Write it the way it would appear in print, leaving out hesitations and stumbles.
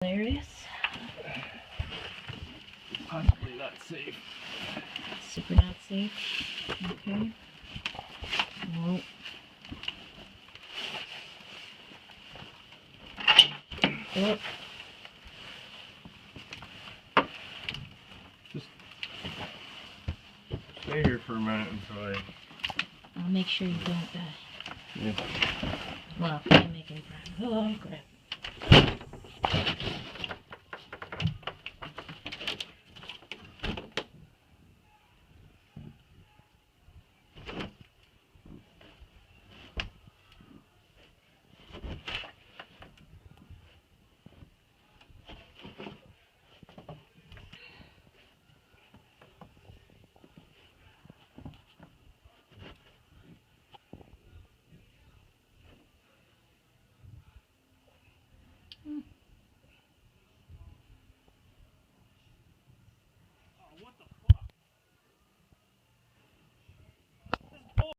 Hilarious. Possibly not safe. Super not safe. Okay. Nope. Yep. Just stay here for a minute until I'll make sure you don't die. Yeah. Well, I'm making progress. Oh, crap.